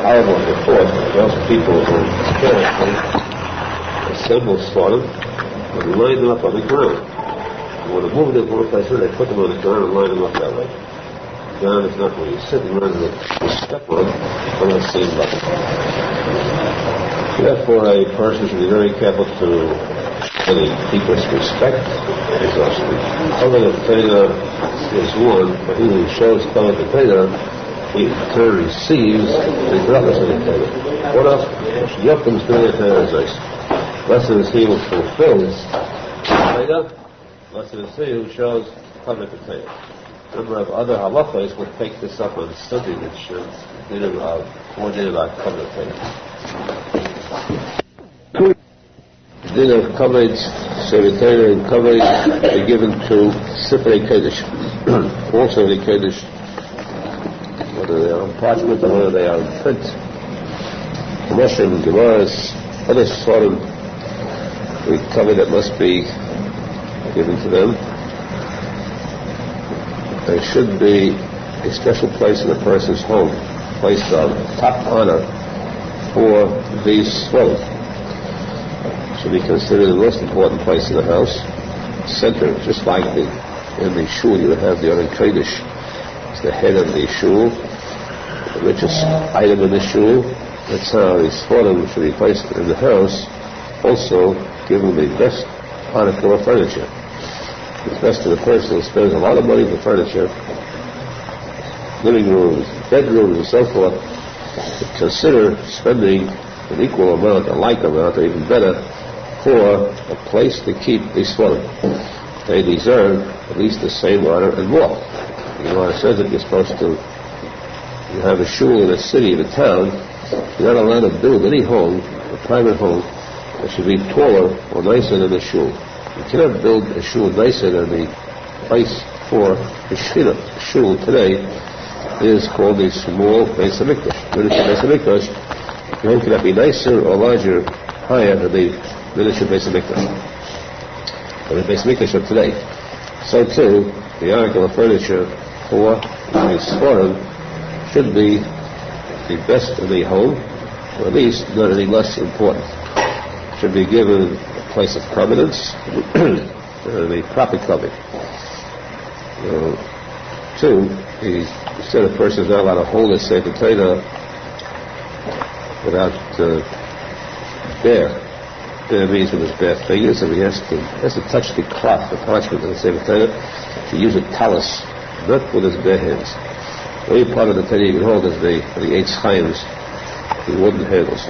horrible report of those people who carelessly assemble slaughtered and line them up on the ground. And when they move them from one place to another, they put them on the ground and line them up that way. The ground is not where you sit and run, you step on the same level. Therefore, a person should be very careful to show the deepest respect, because the covenant of Torah is one, but he who shows covenant of Torah, he in turn receives the greatness of the Torah. What else? Yochim Torah Torah. Blessed is he who fulfills Torah. Blessed is he who shows covenant of Torah. A number of other halachos will take this up on Sunday, which did coordinated about covenant of Torah. Din of coverage, Sefer and coverage are given to Sifrei Kodesh. All Sifrei Kodesh, whether they are on parchment or whether they are in print, Moshem, Gemaras, other Sfarim, we cover that must be given to them. There should be a special place in a person's home, placed of top honor for these Sfarim. Should be considered the most important place in the house. Center, just like in the shul, you would have the Aron Kodesh. It's the head of the shul, the richest item in the shul. That's how the Sfarim should be placed in the house, also given the best article of furniture. It's best to the person who spends a lot of money for furniture, living rooms, bedrooms, and so forth, to consider spending an equal amount, a like amount, or even better, for a place to keep these Sfarim. They deserve at least the same honor and more. The Gemara says that you're supposed to have a shul in a city, in a town. You're not allowed to build any home, a private home, that should be taller or nicer than a shul. You cannot build a shul nicer than the place for the shul today is called a small Beis HaMikdash. Miniature Beis HaMikdash, your home cannot be nicer or larger, higher than the miniature Beis HaMikdash, or the Beis HaMikdash of today. So too, the article of furniture for the Sfarim should be the best in the home, or at least not any less important. Should be given a place of prominence, the proper covering. Two, instead a person is not allowed to hold a Sefer Torah without bare. Bare means with his bare fingers, and he has to touch the cloth, the parchment of the Sefer Torah, to use a talus, not with his bare hands. The only part of the Torah you can hold is the Eitz Chaims, the wooden handles.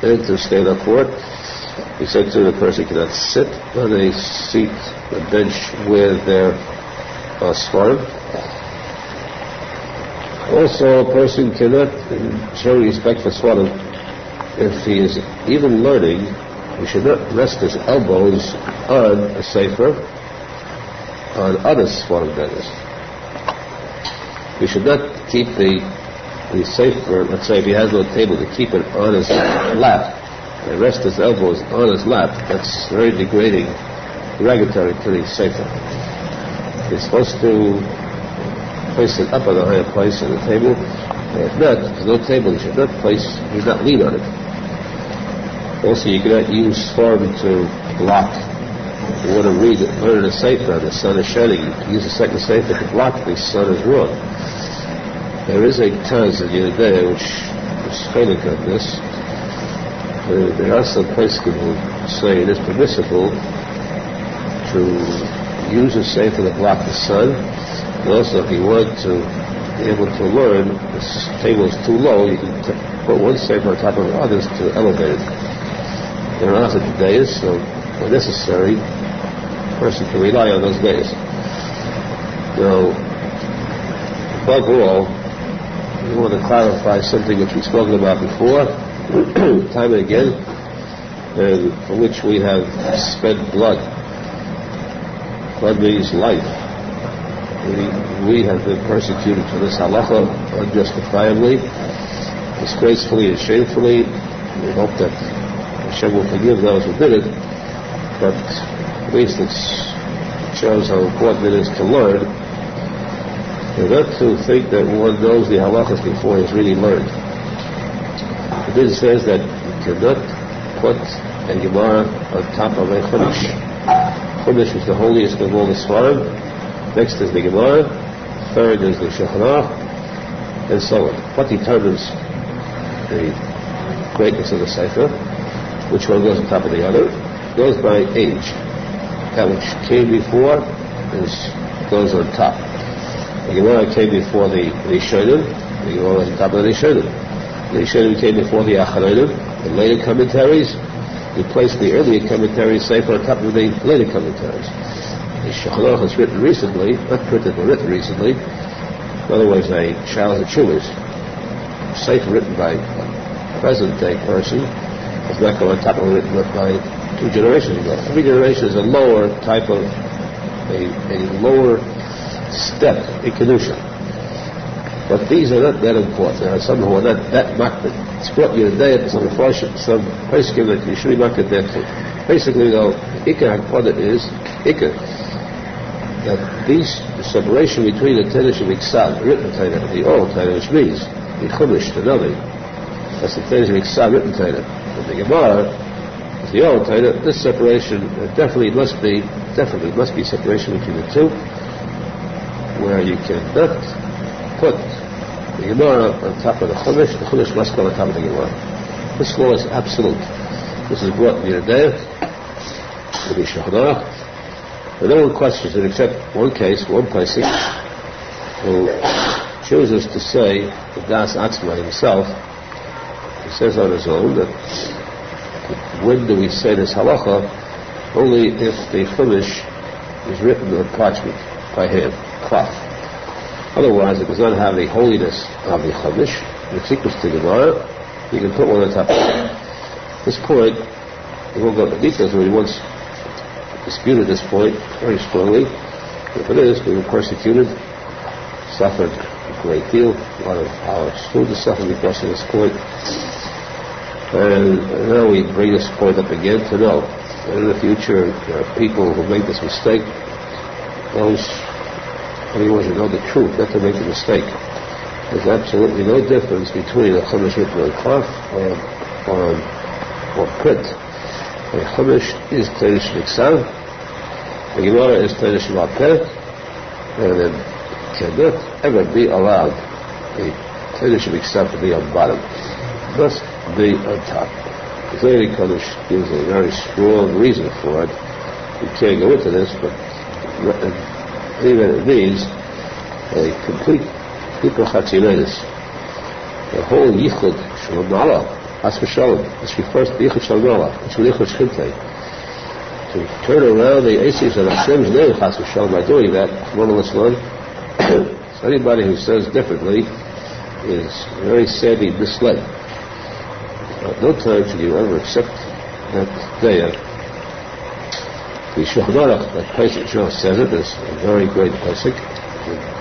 Then to stand up for it, he said to the person cannot sit on a seat, a bench where there are Sfarim. Also, a person cannot show respect for Sfarim if he is even learning. He should not rest his elbows on a sefer, on other Sfarim beggars. He should not keep the sefer, let's say if he has no table, to keep it on his lap and rest his elbows on his lap. That's very degrading, derogatory to the sefer. He's supposed to place it up on a higher place on the table. If not, if there's no table, he should not lean on it. Also, you cannot use Sfarim to block. If you want to learn a sefer and the sun is shining, you can use a second sefer to block the sun is wrong. There is a Taz in Yehudah which is failing on this. There are some places who say it is permissible to use a sefer to block the sun. And also, if you want to be able to learn, this table is too low, you can put one sefer on top of the others to elevate it. There are other days, so when necessary, a person can rely on those days. Now, above all, we want to clarify something which we've spoken about before, time and again, and for which we have spent blood. Blood means life. We have been persecuted for this halacha unjustifiably, disgracefully and shamefully. We hope that Hashem will forgive those who did it, but at least it shows how important it is to learn, and not to think that one knows the halachas before he's really learned. Din says that you cannot put a Gemara on top of a Chumash. Chumash is the holiest of all the Svarim. Next is the Gemara. Third is the Shulchan Aruch, and so on. What determines the greatness of the Sefer, which one goes on top of the other, goes by age. That which came before goes on top. The Gemara came before the Rishonim, the Gemara was on top of the Rishonim. The Rishonim came before the Acharonim, the later commentaries. We placed the earlier commentaries Sefer on top of the later commentaries. The Shulchan Aruch is written recently, not printed but written recently. In other words, a Shalos HaTshuvos, Sefer written by a present-day person is not going on top of written by 2 generations ago. Every generation is a lower type of a lower step in Kedusha. But these are not that important. There are some who are not that makbid. It's brought you today some Mepharshim, some Pesachim that you should be makbid there too. Basically, though, Ikar HaKvodah is Ikar. That the separation between the Teresh and Iksav, the written Torah, and the oral Torah, which means the Chumash, the Navi, that's the Teresh and Iksav, written Torah. And the Gemara, the oral Torah, this separation definitely must be separation between the two, where you cannot put the Gemara on top of the Chumash must go on top of the Gemara. This law is absolute. This is brought in Yerdei, to the Shulchan Aruch. But no one questions it except one case, one person, who chooses to say, the Das Atzma himself, he says on his own that when do we say this halacha? Only if the Chumash is written on parchment by hand, cloth. Otherwise, it does not have the holiness of the Chumash. It's equal to the Gemara. You can put one on top of it. This point, we won't go into details, but he once disputed this point very strongly. If it is, we were persecuted, suffered a great deal. A lot of our students suffered because of this point. And now we bring this point up again to know that in the future there are people who make this mistake. Anyone should know the truth, not to make a mistake. There's absolutely no difference between a Chumash written on cloth or print. A Chumash is Teresh Miksav, the Gemara is Teresh Malpeh, and it cannot ever be allowed a Teresh Miksav to be on bottom. It must be on top. The Zohar Kodesh gives a very strong reason for it. We can't go into this, but even it means a complete Hipur Chatzilenis. The whole Yichud Shalom Nala, As V'Shalom, this refers to Yichud Shalom Nala, it's Yichud Shchintei. To turn around the Aces of Hashem's name, As V'Shalom, by doing that, so anybody who says differently is very sadly misled. At no time should you ever accept that there. The Shulchan Aruch, that Pesach says it, is a very great Pesach.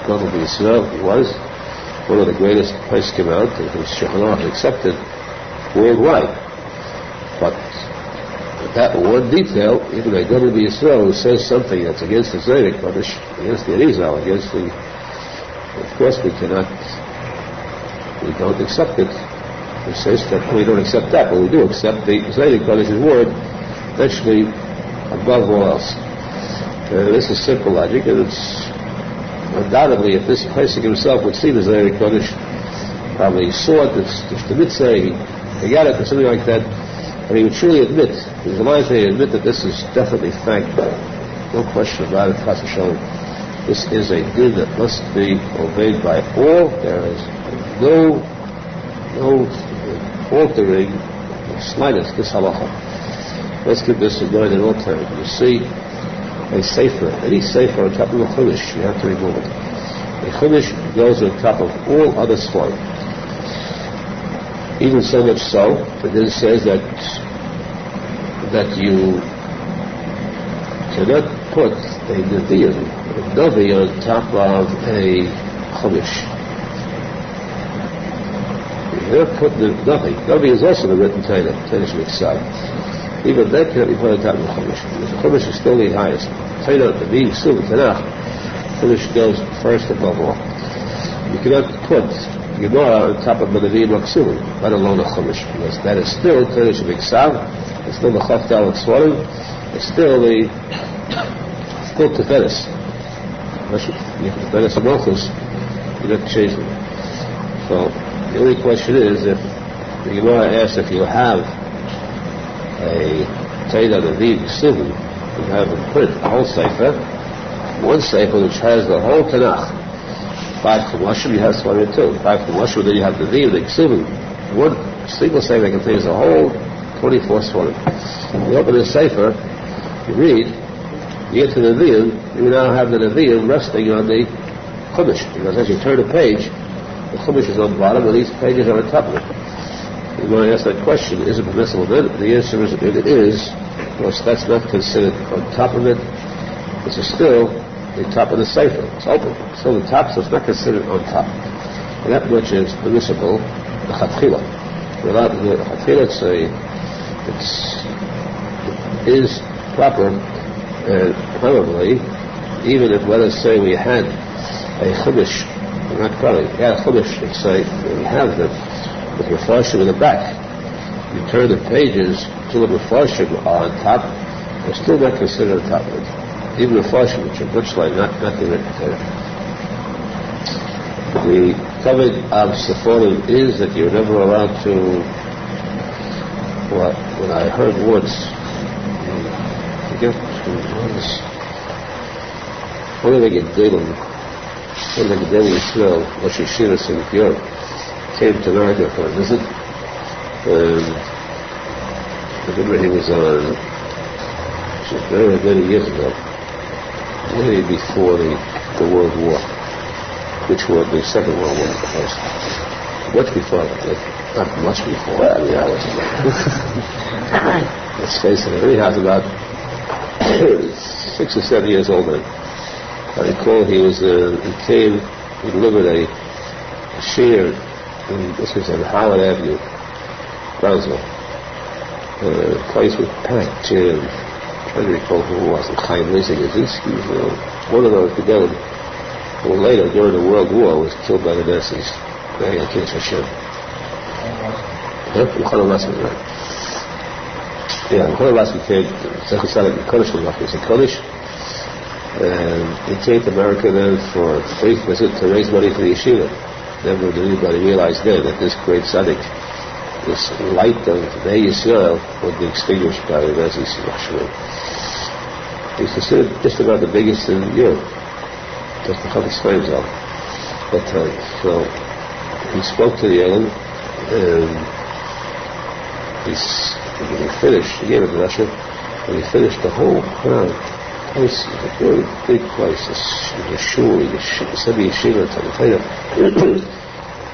Probably Yisrael was one of the greatest Pesachim out, and whose Shulchan Aruch accepted worldwide. But that one detail, even a Gadol Yisrael who says something that's against the Zohar Kodesh, against the Arizal, against the, of course we don't accept it. We say that we don't accept that, but we do accept the Zohar Kodesh's word, actually above all else. This is simple logic, and it's undoubtedly, if this Pesach himself would see the Zohar Kodesh, probably saw it, the mitzvah, he got it, or something like that, and he would truly admit, his life, he admit that this is definitely fact, no question about it, Chas v'Shalom. This is a din that must be obeyed by all. There is no altering, the slightest, this halacha. Let's keep this in mind at all times. You see a sefer, any sefer on top of a chumash, you have to remove it. A chumash goes on top of all other svarim. Even so much so that it says that you cannot put a navi on top of a chumash. You cannot put the navi. Navi is also the written Torah, Teresh Miksav. Even that cannot be put on top of the chumash. Because the chumash is still the highest. Torah, the being still the Tanakh, chumash goes first above all. You cannot put Gemara on top of the Nevi'im Aksuvim, let alone a Chumash, because that is still Kodesh B'Ksav, it's still the Chaf Dal Tzvarim, it's still the Tiferes. You have Tiferes and Malchus, you don't change them. So the only question is, if the Gemara asks if you have a Teda Nevi'im Aksuvim, you have a print, a whole Sefer, one Sefer which has the whole Tanakh, 5 Chumashim, you have Svarim too. 5 Chumashim, then you have the Nevi'im, the Ksuvim. One single Sefer contains a whole 24 Svarim. You open the Sefer, you read, you get to the Nevi'im, you now have the Nevi'im resting on the Chumash. Because as you turn a page, the Chumash is on the bottom, and these pages are on top of it. You're going to ask that question, is it permissible then? The answer is, it is, because that's not considered on top of it. This is still the top of the Sefer. It's open. So the top, so it's not considered on top. And that much is permissible, the Chatchila. Without the Chatchila, it is proper, and probably, even if, let us say, we had a Chumash, not probably, we had a Chumash, let's say, we have them, with Mefarshim in the back. You turn the pages to the Mefarshim are on top, they're still not considered on top of it. Even the Mefarshim, which are much like not the written Torah. The covet of Sephorim is that you're never allowed to, when I heard once, one of the Gedolim Yisrael, Rosh Yeshivas in Europe, came to America for a visit. I remember he was on, very many years ago, way before the World War. Which war? The Second World War, of course. Much before that. Not much before that, let's face it, he was about 6 or 7 years old then. I recall he delivered a share, this was on Howard Avenue, Brownsville. The place was packed. I'm trying to recall who it was, Chaim Lizig, one of those together. Well, later, during the World War, was killed by the Nazis. Very against Hashem. Mechana Lasky, right? Yeah, Mechana Lasky came, Zechus Sadik Kodesh, he was a Kodesh. And he came to America then for a brief visit to raise money for the yeshiva. Never did anybody realize then that this great tzaddik, this light of Bnei Yisrael, would be extinguished by the Nazis. He's considered just about the biggest in Europe, just the Chavetz Chaim Zal at that time. So he spoke to the Yelin, and when he finished, he gave it to Russia, when he finished, the whole crowd, place, a very big place, a shul, semi-yeshiva,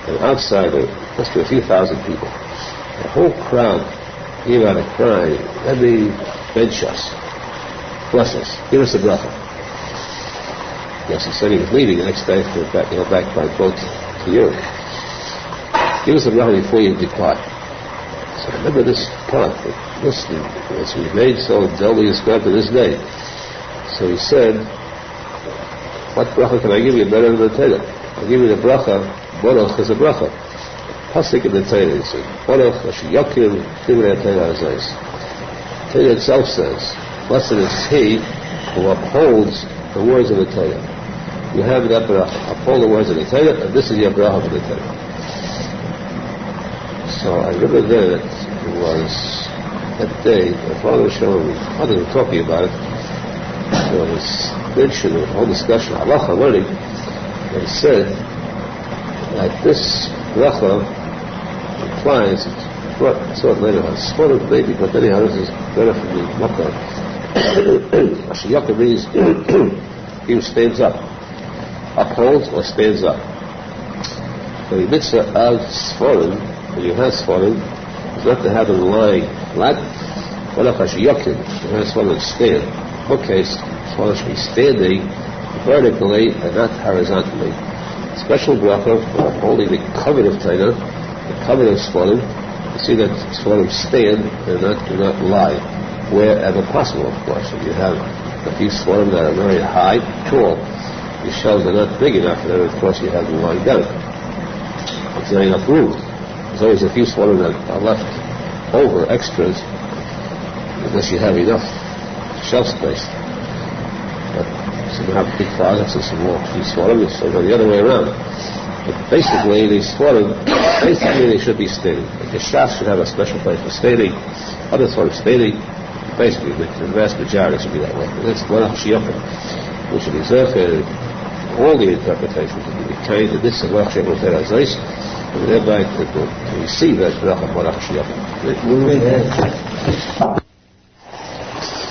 and outside there must be a few thousand people. The whole crowd came out and crying, let me bench us, bless us, give us a bracha. Yes, he said he was leaving the next day for back by boat to Europe. Give us a bracha before you depart. So remember this part, listen, it's remained so duly described to this day. So he said, what bracha can I give you better than the Torah? I'll give you the bracha, Baruch is a bracha. Pasuk in the Torah, he said, Baruch Asher Yokim Divrei Torah Hazos. Torah itself says, blessed is he who upholds the words of the Torah. You have that bracha, uphold the words of the Torah, and this is your bracha for the Torah. So I remember then that it was that day, my father was showing me, father was talking about it, there was mention of a whole discussion, halacha learning, and he said that this bracha implies, I saw it later on, sort of maybe, but anyhow, this is better from the makkah. Asher Yaakov means he stands up, upholds or stands up. So the mitzvah of Sforim, when you have Sforim, is not to have them lying flat, but Asher Yaakov, you have Sforim stand. In what case, Sforim should be standing vertically and not horizontally. Special bracha for upholding the covenant of Torah, the covenant of Sforim. You see that Sforim stand and do not lie, wherever possible, of course. If you have a few Sforim that are very high, tall, the shelves are not big enough, and then of course you have them lying down. There's not enough room. There's always a few swaddling that are left over, extras, unless you have enough shelf space. But some have big closets and some more few swaddling, so the other way around. But basically, they should be stating. The shafts should have a special place for stating, other sort of stating. Basically, the vast majority should be that way. And that's one Shiyokim, which is reserved. All the interpretations will be kind of this and Lach Shekul Ter Azais, and thereby to receive as Berach HaMorach Shiyokim.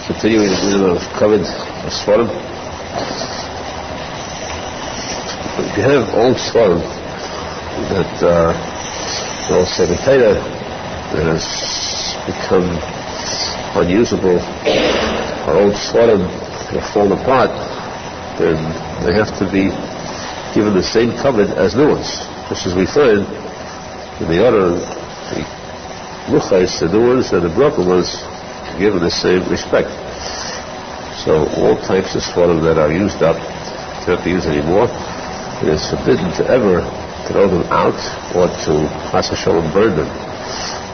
Continuing in the middle of covered Sforim. If you have old Sforim that will say the Torah that has become unusable, or old Sforim have fallen apart, then they have to be given the same covenant as new ones. Just as we find in the other, the Luchais, the new ones and the broken ones, given the same respect. So all types of Sforim that are used up, don't have to use anymore. It is forbidden to ever throw them out or to Chas v'Shalom burn them.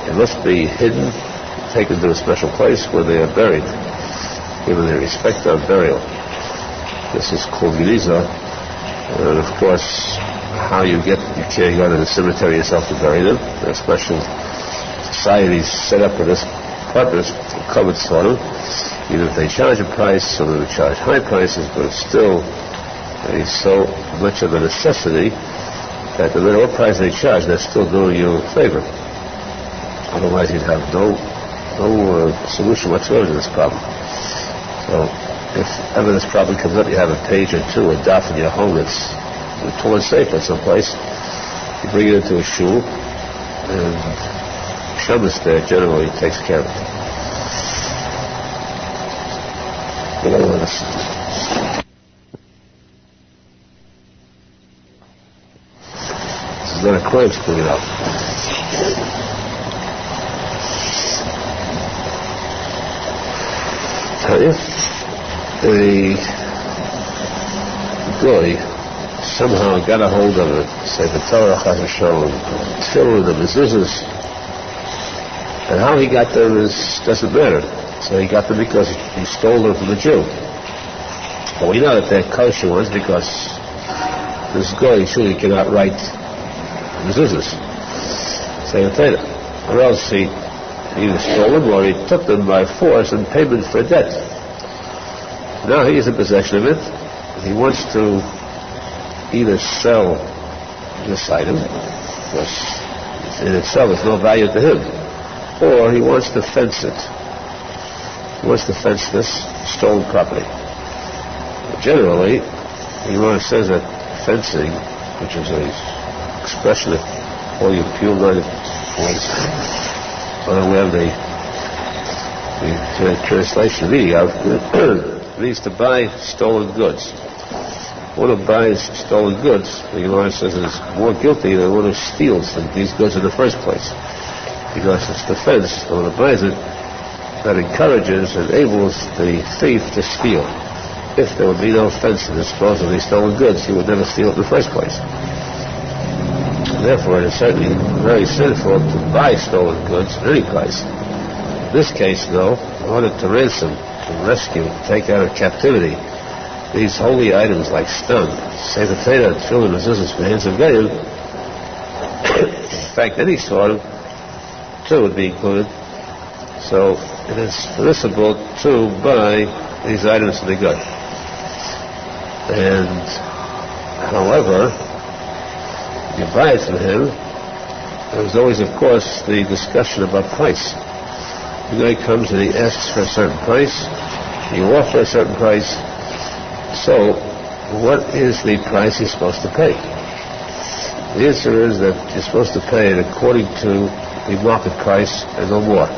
They must be hidden, taken to a special place where they are buried, given their respect of burial. This is called Geniza, and of course, how you can't go to the cemetery yourself to bury them. There are special societies set up for this purpose, covered Sforim. Either if they charge a price, or they charge high prices, but it's still so much of a necessity that no matter what price they charge, they're still doing you a favor. Otherwise, you'd have no solution whatsoever to this problem. So, if ever this problem comes up, you have a page or two, a daf in your home that's torn safe at some place. You bring it into a shul, and Shabbos there generally takes care of it. This is not a crime to clean it up. Tell you? The guy somehow got a hold of it, say the Torah, Chas v'Shalom, Tefillin, the mezuzahs, and how he got them doesn't matter. So he got them because he stole them from a Jew. But we know that they're kosher ones because this guy surely cannot write mezuzahs, say the Torah, or else he either stole them or he took them by force in payment for a debt. Now he is in possession of it. He wants to either sell this item, because in itself there's no value to him, or he wants to fence it. He wants to fence this stolen property. Generally, Gemara says that fencing, which is an expression of all your pure-minded ones, unaware of the translation reading of, means to buy stolen goods. One who buys stolen goods, the Gemara says, is more guilty than one who steals these goods in the first place, because it's the fence, the one who buys it, that encourages, enables the thief to steal. If there would be no fence to dispose of these stolen goods, he would never steal it in the first place. Therefore, it is certainly very sinful to buy stolen goods at any price. In this case, though, in order to ransom, to rescue, to take out of captivity these holy items like stone, say the Torah, Tefillin, mezuzahs, for hands of Goyim, in fact, any sort too would be included. So it is permissible to buy these items to be good. And, however, you buy it from him, there's always, of course, the discussion about price. The guy comes and he asks for a certain price, you offer a certain price, so what is the price you're supposed to pay? The answer is that you're supposed to pay it according to the market price and no more.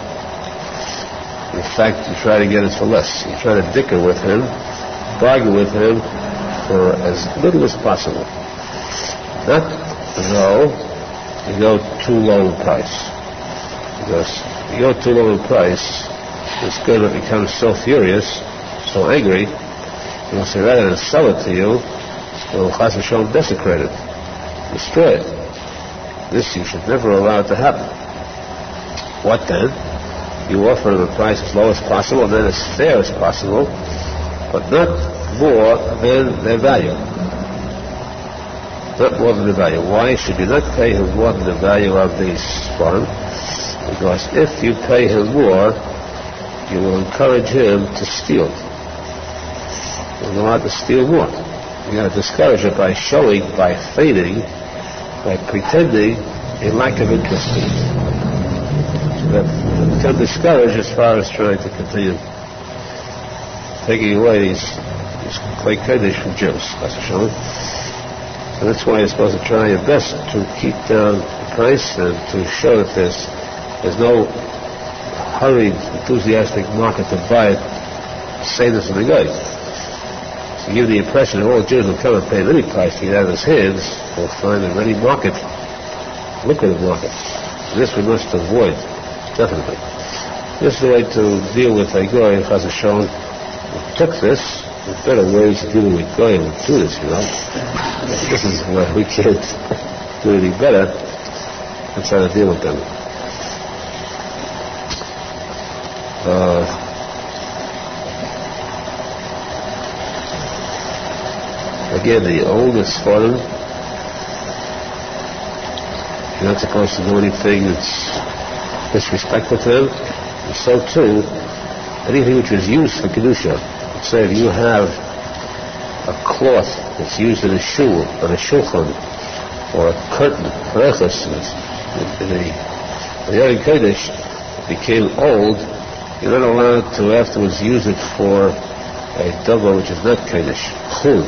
In fact, you try to get it for less. You try to dicker with him, bargain with him for as little as possible. Not though you go too low in price. Because if you go too low in price, it's going to become so furious, so angry, he'll say rather than sell it to you, he'll Chas v'Shalom desecrate it, destroy it. This you should never allow to happen. What then? You offer them a price as low as possible and then as fair as possible, but not more than their value. Not more than the value. Why should you not pay him more than the value of these Sforim? Because if you pay him more, you will encourage him to steal. You'll go out to steal more. You're going to discourage it by showing, by feigning, by pretending a lack of interest in it. So that you become discouraged as far as trying to continue taking away these clay Kaddish from Jews. That's for sure. So that's why you're supposed to try your best to keep down the price and to show that there's no hurried, enthusiastic market to buy it, say this in the guy. So give the impression that all Jews will come and pay any price to get out of his hands, will find a ready market, lucrative market. And this we must avoid, definitely. This is the way to deal with a goy, Chas v'sholom. We took this. There's better ways of dealing with goy than do this, you know. This is where we can't do anything better than try to deal with them. Again, the oldest Sforim, you're not supposed to do anything that's disrespectful to them. And so too, anything which is used for Kedusha. Let's say if you have a cloth that's used in a shul, on a shulchan, or a curtain, rechus, in the Yom Kodesh, became old, you're not allowed to afterwards use it for a davar which is not Kodesh, chun.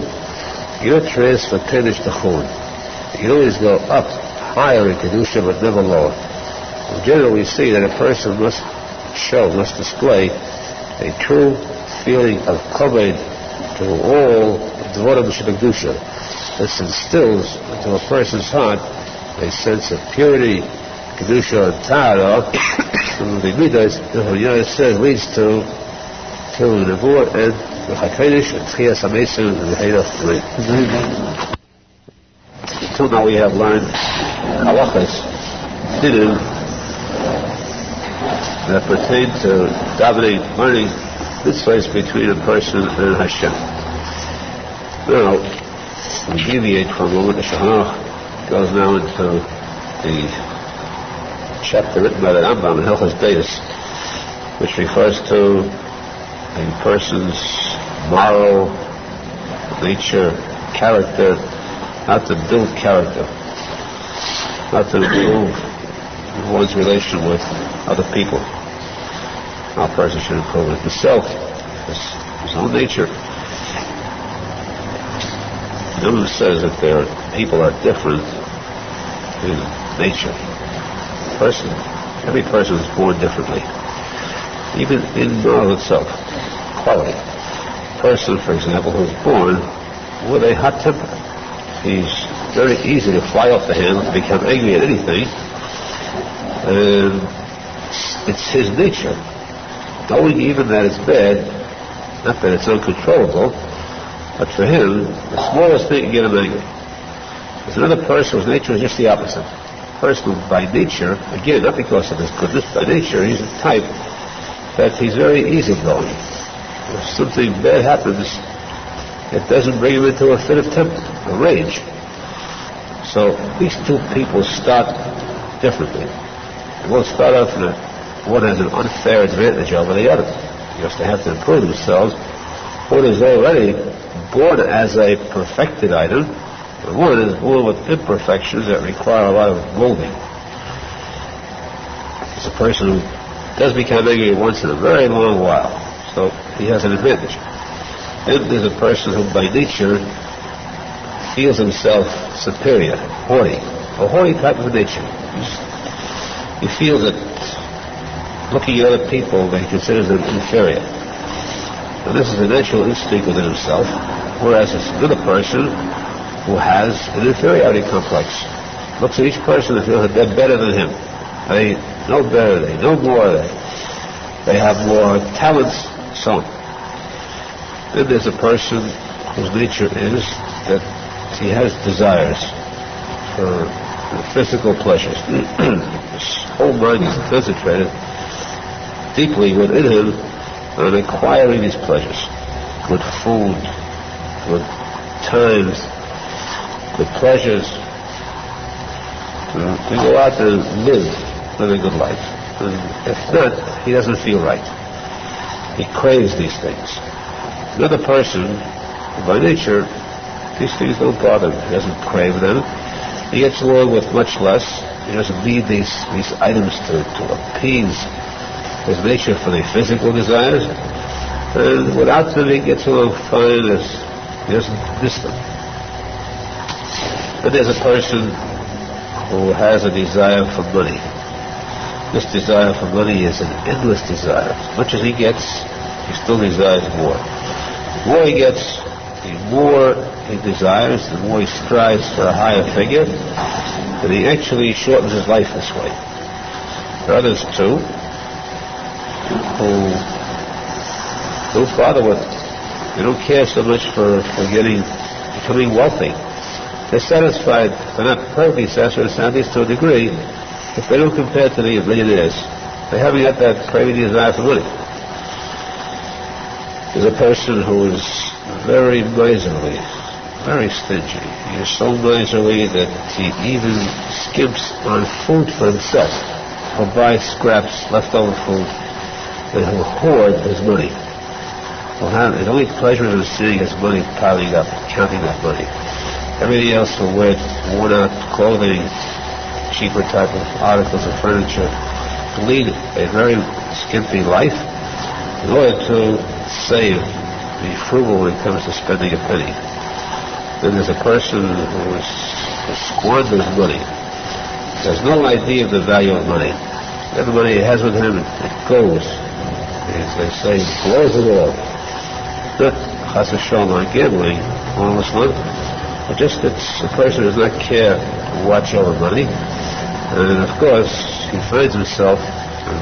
You don't transfer Kodesh to chun. You always go up, higher in Kedusha, but never lower. In general, we see that a person must display a true feeling of kavod to all Dvorim Shebekdusha. This instills into a person's heart a sense of purity, Kedusha, and Tahara. The Midas, the Yonah says, leads to Nevuah and the HaKadosh and Tchias HaMesim and the Heidah. Until now we have learned halachas, dinim, that pertain to davening, learning mitzvahs between a person and Hashem. Now, we deviate for a moment. The Shulchan Aruch goes now into the chapter written by the Rambam in Hilchos Beis, which refers to a person's moral nature, character, not to build character, not to improve one's relation with other people. How a person should improve with himself, his own nature. The Rambam says that people are different in nature. Every person is born differently, even in knowledge itself, quality. A person, for example, who's born with a hot temper, he's very easy to fly off the handle, to become angry at anything, and it's his nature. Knowing even that it's bad, not that it's uncontrollable, but for him, the smallest thing can get him angry. There's another person whose nature is just the opposite. A person who by nature, again, not because of his goodness, by nature he's a type that he's very easygoing. If something bad happens, it doesn't bring him into a fit of temper, a rage. So these two people start differently. They both start off in one has an unfair advantage over the other, because they have to improve themselves. One is already born as a perfected item, and one is born with imperfections that require a lot of molding. It's a person who does become angry once in a very long while, so he has an advantage. Then there's a person who by nature feels himself superior, haughty, a haughty type of nature. He feels that looking at other people, he considers them inferior. And this is a natural instinct within himself, whereas it's another person who has an inferiority complex. Looks at each person and feels that they're better than him. They know better, they know more, they have more talents, so on. Then there's a person whose nature is that he has desires for physical pleasures. His whole mind is concentrated deeply within him on acquiring these pleasures. Good food, good times, good pleasures, to go out and live a good life. And if not, he doesn't feel right. He craves these things. Another person, by nature, these things don't bother him. He doesn't crave them. He gets along with much less. He doesn't need these items to appease his nature for the physical desires. And without them, he gets along fine as he doesn't miss them. But there's a person who has a desire for money. This desire for money is an endless desire. As much as he gets, he still desires more. The more he gets, the more he desires, the more he strives for a higher figure, and he actually shortens his life this way. There are others too who don't bother with it. They don't care so much for becoming wealthy. They're satisfied, they're not perfectly satisfied, at least to a degree, if they don't compare to the millionaires. They haven't got that craving desire for money. There's a person who is very miserly, very stingy. He is so miserly that he even skimps on food for himself. He'll buy scraps, leftover food, and he'll hoard his money. His only pleasure is seeing his money piling up, counting that money. Everything else will wear worn-out clothing, cheaper type of articles of furniture, to lead a very skimpy life in order to save, be frugal when it comes to spending a penny. Then there's a person who squanders money. There's no idea of the value of money. Every money he has with him, it goes. As they say, it blows it all. Not chas v'shalom on gambling, harmless one, but just that the person does not care to watch over money. And of course, he finds himself in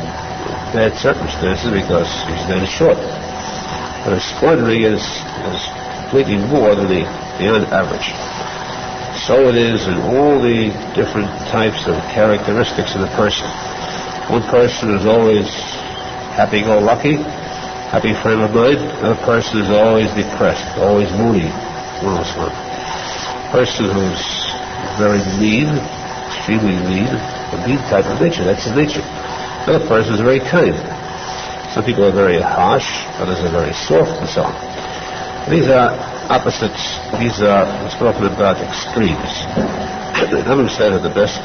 bad circumstances because he's then short. But his squandering is completely more than beyond average. So it is in all the different types of characteristics of the person. One person is always happy-go-lucky, happy frame of mind. Another person is always depressed, always moody. A person who's very mean, extremely mean, a mean type of nature. That's his nature. Another person is very kind. Some people are very harsh, others are very soft, and so on. These are opposites. These are spoken about extremes. The Rambam said that the best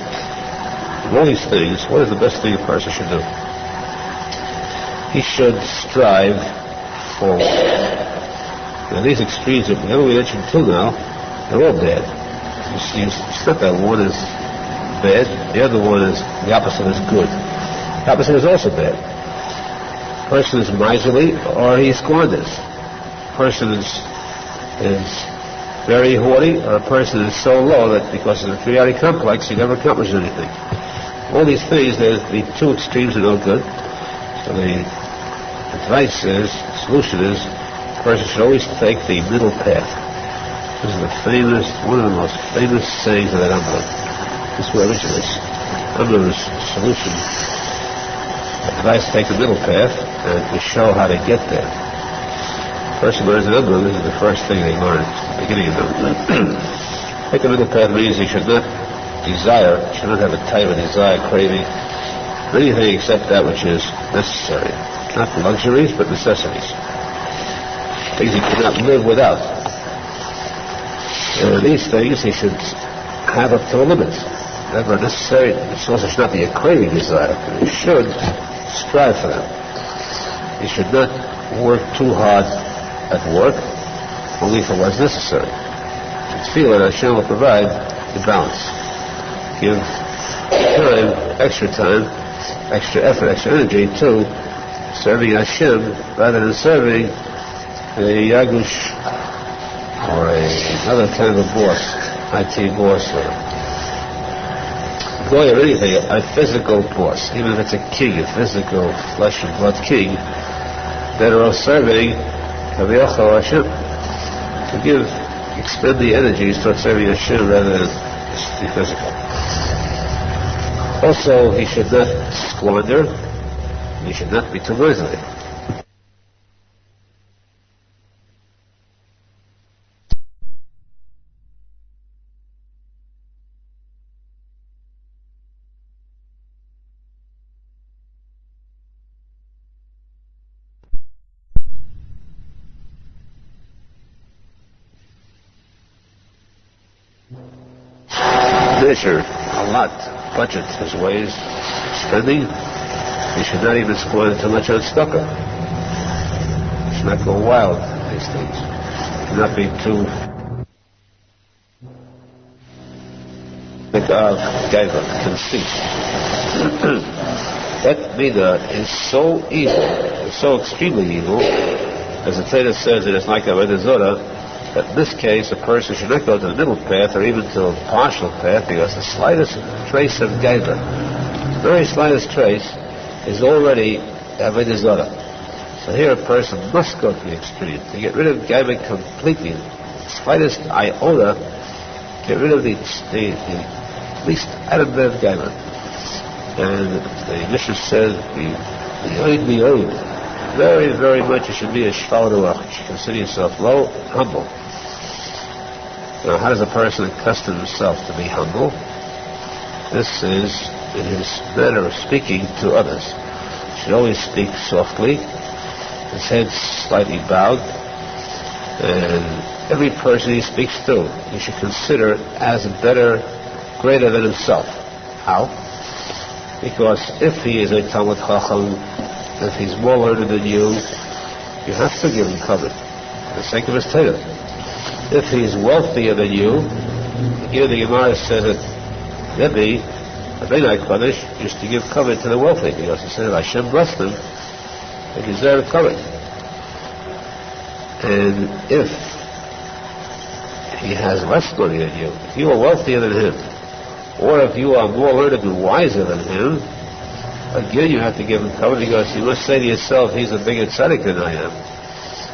of all these things, what is the best thing a person should do? He should strive forward. Now these extremes that we mentioned till now, they're all bad. You see, it's not that one is bad, the other one is, the opposite is good. The opposite is also bad. A person is miserly or he squanders. A person is very haughty, or a person is so low that because of the inferiority complex he never accomplishes anything. All these things, the two extremes are no good. So the advice is, the solution is, a person should always take the middle path. This is one of the most famous sayings of the Rambam. This is where it originates. Rambam's solution, advice, take the middle path, and to show how to get there. A person learns the Rambam, this is the first thing they learn at the beginning of the Rambam. Take the middle path means he should not desire, should not have a type of desire, craving, anything except that which is necessary. Not luxuries, but necessities. Things he cannot live without. And these things he should have up to a limit. Whatever necessary, it also should not be a craving desire. He should strive for them. He should not work too hard at work, only for what's necessary. It's feel that Hashem will provide the balance. Give time, extra effort, extra energy to serving Hashem rather than serving a Yagush or another kind of boss, IT boss or boy or anything, a physical boss, even if it's a king, a physical flesh and blood king, that are serving Hashem. To expend the energies towards serving Hashem rather than the physical. Also, he should not squander. He should not be too miserly. Measure a lot, budget his ways, spending. He should not even squander too much on stucco. He should not go wild with these things. He should not be too conceit. That midah is so evil, so extremely evil, as the Torah says it is like a Avodah that in this case a person should not go to the middle path or even to a partial path, because the slightest trace of gaiva, the very slightest trace, is already Avodah Zarah. So here a person must go to the extreme to get rid of gaiva completely. The slightest iota, get rid of the least atom of gaiva. And the Mishnah says, very, very much you should be a shval ruach. You should consider yourself low, humble. Now, how does a person accustom himself to be humble? This is in his manner of speaking to others. He should always speak softly, his head slightly bowed, and every person he speaks to, he should consider as better, greater than himself. How? Because if he is a Talmud Chacham, if he's more learned than you have to give him cover for the sake of his Torah. If he's wealthier than you, here the Gemara says that Rebbe, Rabbeinu Kodesh, used to give cover to the wealthy, because he said, Hashem blessed them, they deserve cover. And if he has less money than you, if you are wealthier than him, or if you are more learned and wiser than him, again you have to give him cover, because you must say to yourself, he's a bigger tzaddik than I am.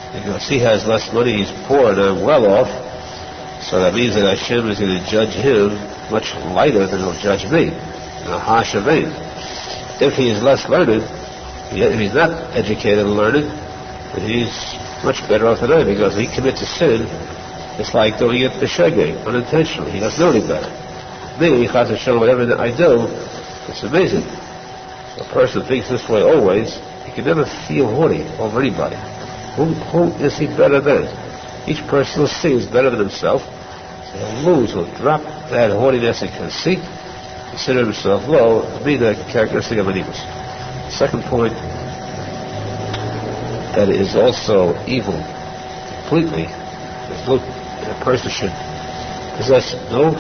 Because he has less money, he's poor, and I'm well off, so that means that Hashem is going to judge him much lighter than he'll judge me, in a harsher vein. If he is less learned, if he's not educated and learned, then he's much better off than I am, because he commits a sin, it's like doing it b'shegeg, unintentionally. He doesn't know any better. Me, Chas Hashem, whatever I do, it's amazing. A person thinks this way always, he can never feel haughty over anybody. Who is he better than? Each person will see is better than himself. So he'll lose, he'll drop that haughtiness and conceit, consider himself low, be the characteristic of an evil. Second point, that is also evil completely. A person should possess no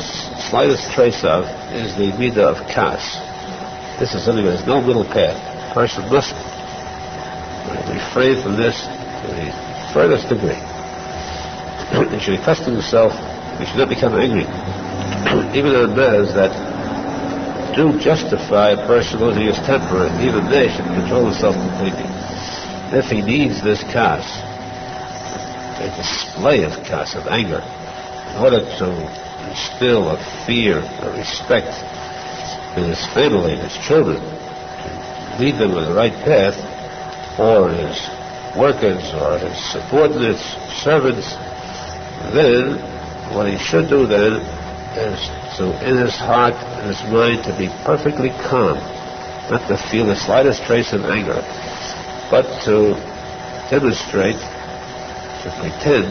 slightest trace of, is the midah of kas. This is something that has no middle path. A person must refrain from this to the furthest degree. He should accustom himself, he should not become angry. Even on matters that do justify a person losing his temper, even they should control himself completely. If he needs this kas, a display of kas, of anger, in order to instill a fear, a respect in his family, his children, to lead them on the right path, or his workers, or his subordinates, servants, then what he should do then is to, in his heart and his mind, to be perfectly calm, not to feel the slightest trace of anger, but to demonstrate, to pretend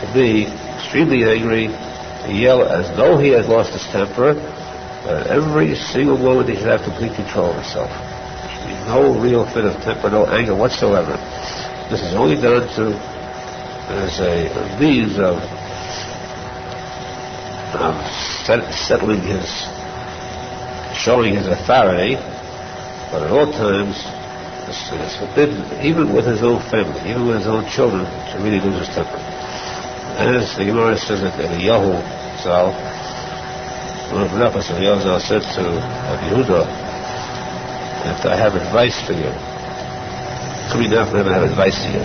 to be extremely angry, to yell as though he has lost his temper, but at every single moment he should have complete control of himself. There should be no real fit of temper, no anger whatsoever. This is only done as a means of settling showing his authority, but at all times it's forbidden, even with his own family, even with his own children, to really lose his temper. As the Gemara says that Eliyahu Zal, one of the Rabbis, Eliyahu Zal said to Rabbi Yehuda, that I have advice for you. Coming down from heaven, I have advice to you.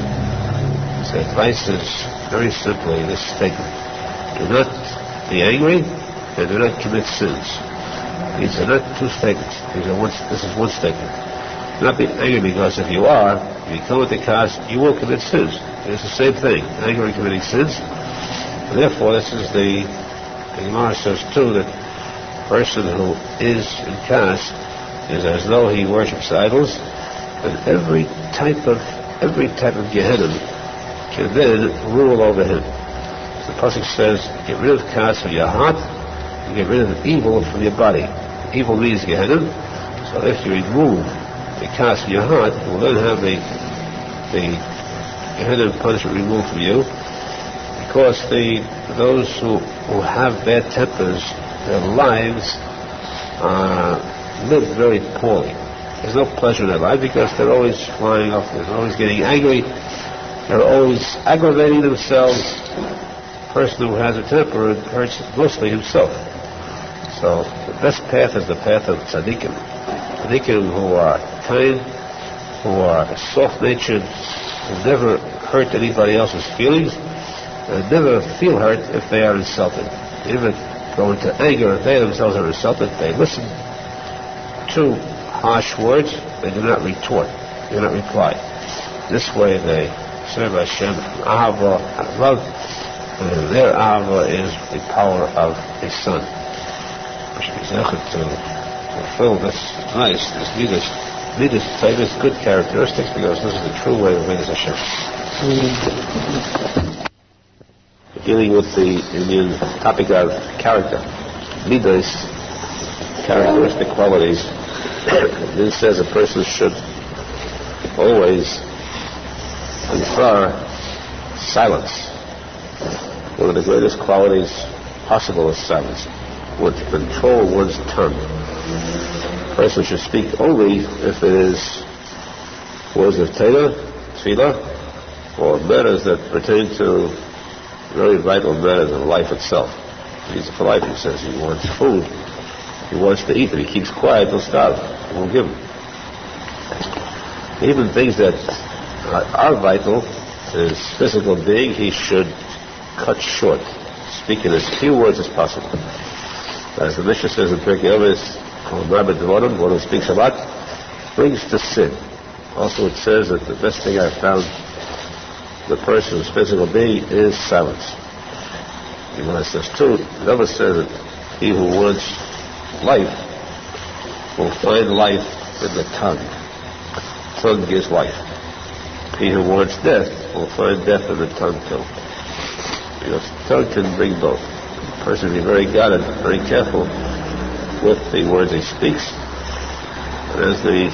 So the advice is very simply this statement: do not be angry and do not commit sins. These are not two statements. This is one statement. Not be angry, because if you are, if you come with the cast, you will commit sins. It's the same thing. Anger and committing sins. And therefore, this is the Gemara says too that a person who is in cast is as though he worships idols, and every type of Gehenna can then rule over him. So the pasuk says, get rid of cast from your heart, and get rid of evil from your body. Evil means Gehenna, so if you remove the cast from your heart, you will then have the Gehenna punishment removed from you, because those who have bad tempers, their lives live very poorly. There's no pleasure in their life, because they're always flying off, they're always getting angry, they're always aggravating themselves. The person who has a temper hurts mostly himself. So the best path is the path of tzaddikim. Tzaddikim who are kind, who are soft-natured, who never hurt anybody else's feelings, and never feel hurt if they are insulted. They never go into anger if they themselves are insulted. They listen to harsh words, they do not retort, they do not reply. This way they serve Hashem, Ahava, and love, and their Ahava is the power of a son. To fulfill this Midas famous good characteristics, because this is the true way of Midas Hashem. Dealing with the Indian topic of character, Midas, characteristic qualities. This says a person should always prefer silence. One of the greatest qualities possible is silence. One to control one's tongue. A person should speak only if it is words of tefillah, or matters that pertain to very vital matters of life itself. He's for life, he says. He wants food. He wants to eat. If he keeps quiet, he'll starve. He won't give him. Even things that are vital to his physical being, he should cut short, speaking as few words as possible. As the Mishnah says in Pirkei Avos, one who speaks a lot brings to sin. Also it says that the best thing I've found the person's physical being is silence. It says too, it never says that he who wants life will find life in the tongue. Tongue gives life. He who wants death will find death in the tongue too. Because tongue can bring both. The person will be very guarded, very careful with the words he speaks. And as the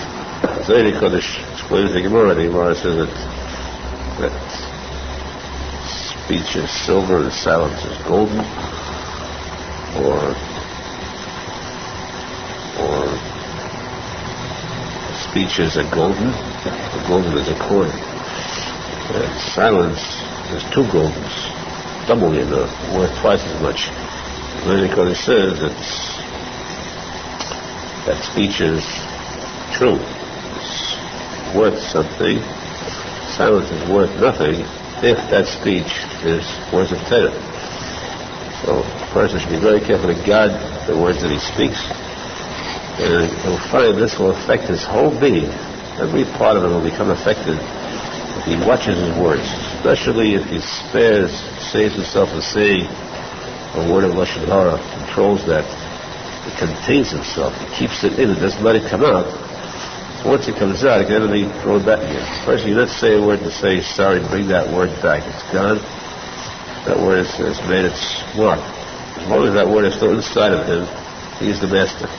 Zohar Kodesh explains the Gemara says that speech is silver and silence is golden, or speech is a golden is a coin, and silence is two goldens, double worth twice as much. The Zohar says that speech is true, it's worth something. Silence is worth nothing if that speech is words of Torah. So a person should be very careful to guard the words that he speaks, and he'll find this will affect his whole being. Every part of it will become affected if he watches his words, especially if he saves himself from saying a word of Lashon Hara, controls that. It contains himself, he keeps it in, it doesn't let it come out. Once it comes out, it can never be thrown back again. First, you not say a word to say sorry, bring that word back. It's gone. That word has made its mark. As long as that word is still inside of him, he's the master.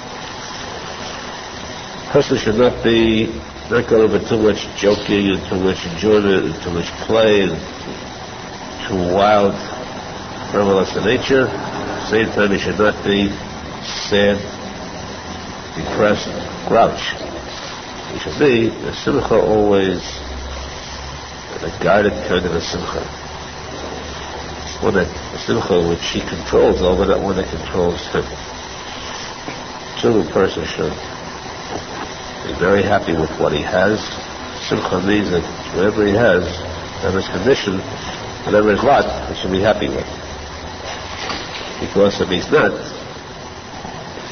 A person should not go over too much joking and too much enjoyment and too much play and too wild, frivolous in nature. At the same time, he should not be sad, depressed, grouch. He should be a simcha always, a guided kind of a simcha. One that a simcha which he controls over, not one that controls him. So the person should be very happy with what he has. Simcha means that whatever he has, whatever his condition, whatever his lot, he should be happy with. Because if he's not,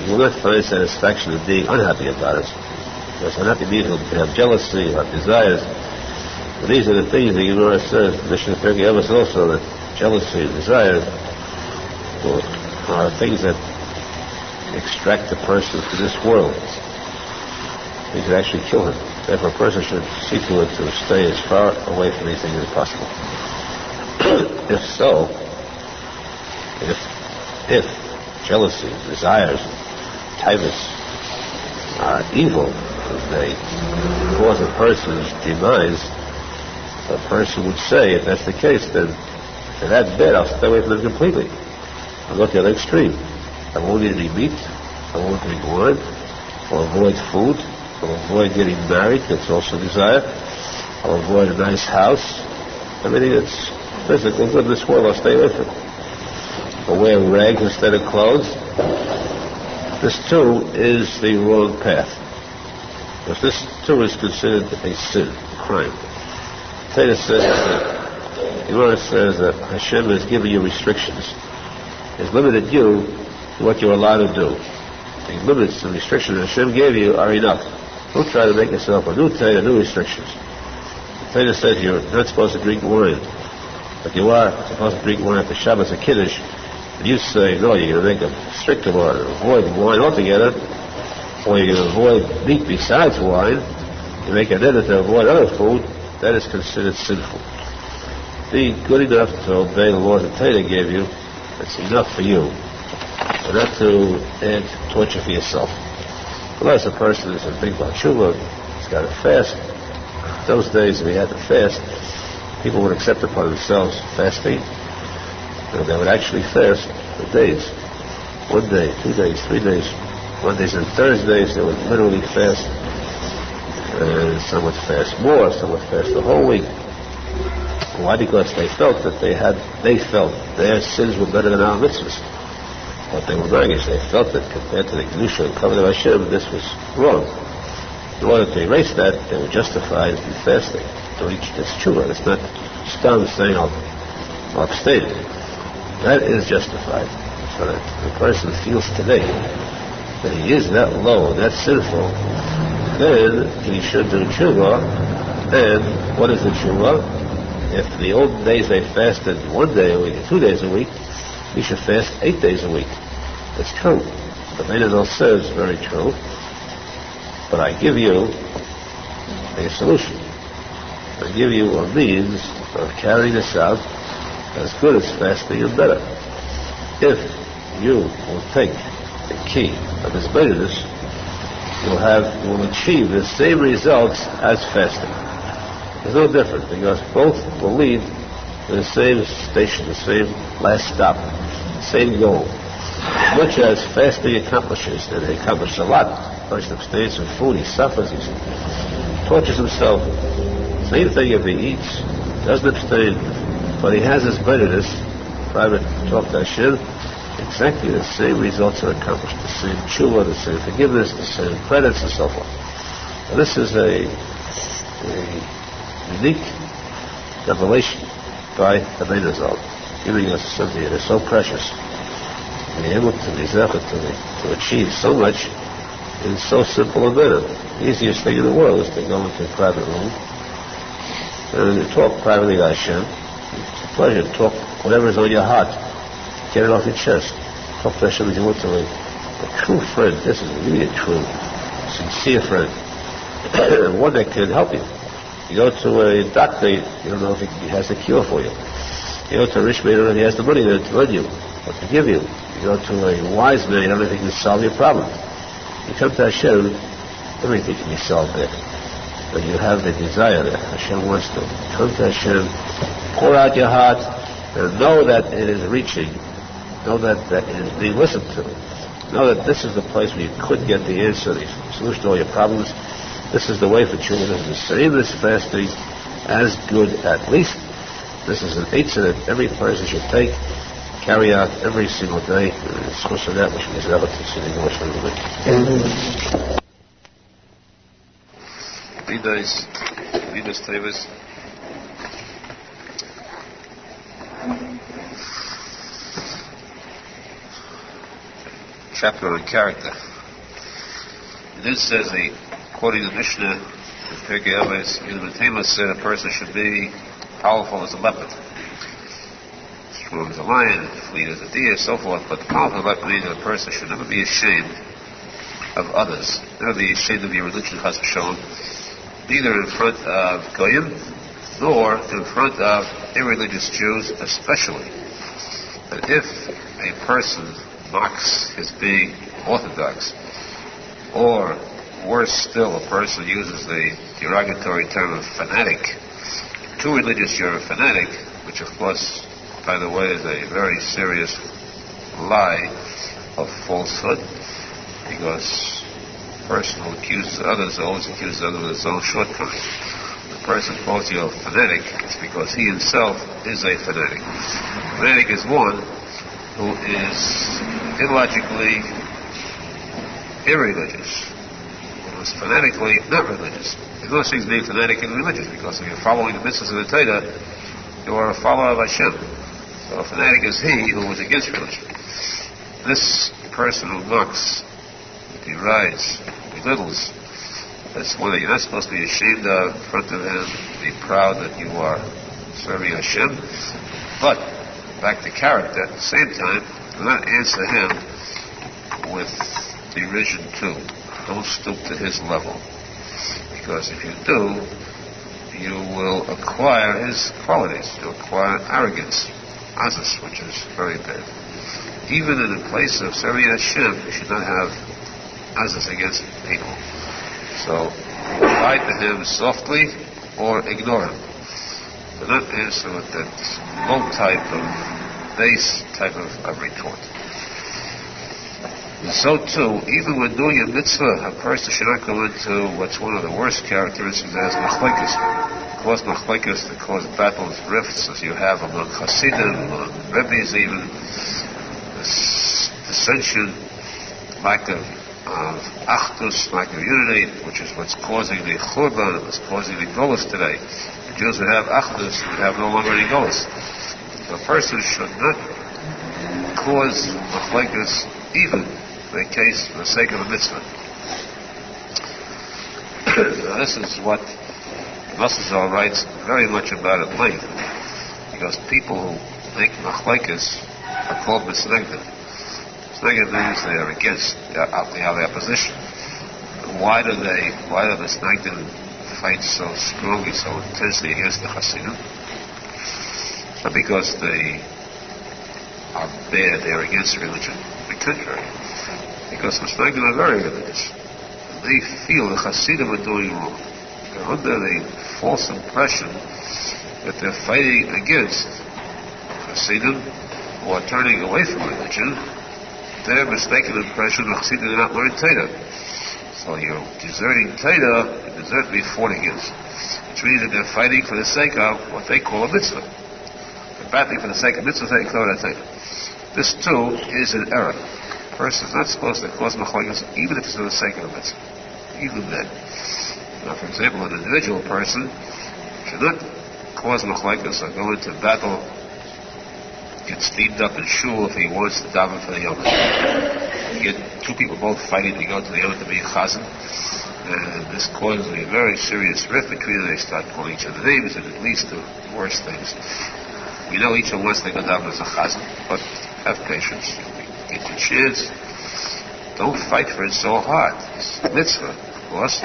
You will not find satisfaction in being unhappy about it. Because unhappy means you'll have jealousy, you'll have desires. But these are the things the Gemara says, Mishnah Pirkei Avos also, that jealousy and desires are things that extract the person to this world. Things that actually kill him. Therefore, a person should see to it to stay as far away from these things as possible. If so, if jealousy, desires, tivus are evil, if they cause a person's demise, a person would say, if that's the case, then in that bed I'll stay away from them completely. I'll go to the other extreme. I won't eat any meat, I won't drink wine, I'll avoid food, I'll avoid getting married, that's also desire, I'll avoid a nice house, everything that's physical good in this world I'll stay away from. I'll wear rags instead of clothes. This too is the wrong path. Because this too is considered a sin, a crime. Torah says that Hashem has given you restrictions. He's limited you to what you're allowed to do. The limits and restrictions Hashem gave you are enough. Don't try to make yourself a new Torah, new restrictions. The Torah says you're not supposed to drink wine, but you are supposed to drink wine after Shabbos or Kiddush. And you say, no, you're going to make a stricter one, avoid wine altogether, or you're going to avoid meat besides wine. You make an edit to avoid other food. That is considered sinful. Be good enough to obey the laws that Torah gave you. That's enough for you, but not to add torture for yourself. Unless a person is a big Baal Tshuva, he's got to fast. Those days we had to fast, people would accept upon themselves fasting, and they would actually fast for days. 1 day, 2 days, 3 days. Mondays and Thursdays they would literally fast. And some would fast more, some would fast the whole week. Why? Because they felt that they felt their sins were better than our mitzvahs. But they were baggage. They felt that compared to the Kedusha and covenant of Hashem, this was wrong. In order to erase that, they were justified in fasting to reach this tshuva. It's not stam saying I'll abstain. That is justified. So that the person feels today that he is that low, that sinful, then he should do tshuva. And what is the tshuva? If in the old days they fasted 1 day a week, 2 days a week, he should fast 8 days a week. That's true. The Vedanta says very true. But I give you a solution. I give you a means of carrying this out as good as fasting and better. If you will take the key of this Vedanta, you will achieve the same results as fasting. There's no difference because both will lead to the same station, the same last stop, the same goal. As much as fasting accomplishes, and it accomplishes a lot, the person abstains from food, he suffers, he tortures himself. Same thing if he eats, doesn't abstain, but he has his benefits, private talk to Hashem, exactly the same results are accomplished, the same tshuva, the same forgiveness, the same credits, and so forth. Now, this is a unique revelation by the Vedanta, giving us something that is so precious. Being able to be zeichet to achieve so much in so simple a manner. The easiest thing in the world is to go into a private room and talk privately to Hashem. It's a pleasure to talk whatever is on your heart. Get it off your chest. Talk to Hashem as you want to. A true friend. This is really a true, sincere friend. One that can help you. You go to a doctor, you don't know if he has the cure for you. You go to a rich man, you don't know if he has the money to lend you or to give you. You go to a wise man, you don't know if he can solve your problem. You come to Hashem, everything can be solved there. But you have the desire there. Hashem wants to come to Hashem, pour out your heart, and know that it is reaching. Know that it is being listened to. Know that this is the place where you could get the answer, the solution to all your problems. This is the way for children. This is the same as fasting, as good at least. This is an eitzah that every person should take, carry out every single day. And it's source of that which is relative to the English language. Vidas Tevis. chapter on character. And then says, quoting the Mishnah, in Pirkei Avos, Ibn Taimah said a person should be powerful as a leopard, strong as a lion, fleet as a deer, so forth. But powerful leopard means that a person should never be ashamed of others, never be ashamed of your religion, chas v'shalom, neither in front of goyim nor in front of irreligious Jews, especially. That if a person mocks his being orthodox, or worse still, a person uses the derogatory term of fanatic, too religious, you're a fanatic, which of course, by the way, is a very serious lie of falsehood, because the person who accuses others always accuses others of his own shortcomings. The person calls you a fanatic, it's because he himself is a fanatic. A fanatic is one who is illogically irreligious, who is fanatically not religious. There's no things being fanatic and religious, because if you're following the mitzvahs of the Torah, you are a follower of Hashem. So a fanatic is he who is against religion. This person who mocks, derides, belittles, that's one that you're not supposed to be ashamed of in front of him, be proud that you are serving Hashem. But, back to character, at the same time, do not answer him with derision too. Don't stoop to his level. Because if you do, you will acquire his qualities. You'll acquire arrogance, azus, which is very bad. Even in the place of serving Hashem, you should not have azus against people. So, reply to him softly or ignore him. Do not answer with that low type of, base type of retort. And so too, even when doing a mitzvah, a person should not go into what's one of the worst characteristics as machlekes. Cause machlekes, to cause battles, rifts, as you have among Hasidim, among Rebbes even, dissension, lack of achdus, lack of unity, which is what's causing the churban, what's causing the golus today. The Jews would have achdus, would have no longer any golus. So a person should not cause machlekes, even in the case, for the sake of a mitzvah. Now this is what Masazal writes very much about at length, because people who make machlekes are called misnegdim. Misnegdim means they are against, they have the opposition. Why do the misnegdim fight so strongly, so intensely against the Hasidim? Not because they are bad, they are against religion. On the contrary, because misnegdim are very religious. They feel the Hasidim are doing wrong. They're under the false impression that they're fighting against Hasidim who are turning away from religion. Their mistaken impression that Hasidim do not learn Torah. So you're deserting Torah, you deserve to be fought against. Which means that they're fighting for the sake of what they call a mitzvah. They're battling for the sake of mitzvah, they call it a Torah. This too is an error. A person is not supposed to cause machlekes even if it's for the sake of the mitzvah. Even then. Now, for example, an individual person should not cause machlekes or go into battle, get steamed up in shul if he wants to daven for the Yom. You get two people both fighting to go to the Yom to be chazan, and this causes a very serious rift between them. They start calling each other names, and it leads to worse things. We know each one wants to go daven as a chazan, but have patience. Get your chance. Don't fight for it so hard. It's a mitzvah, of course.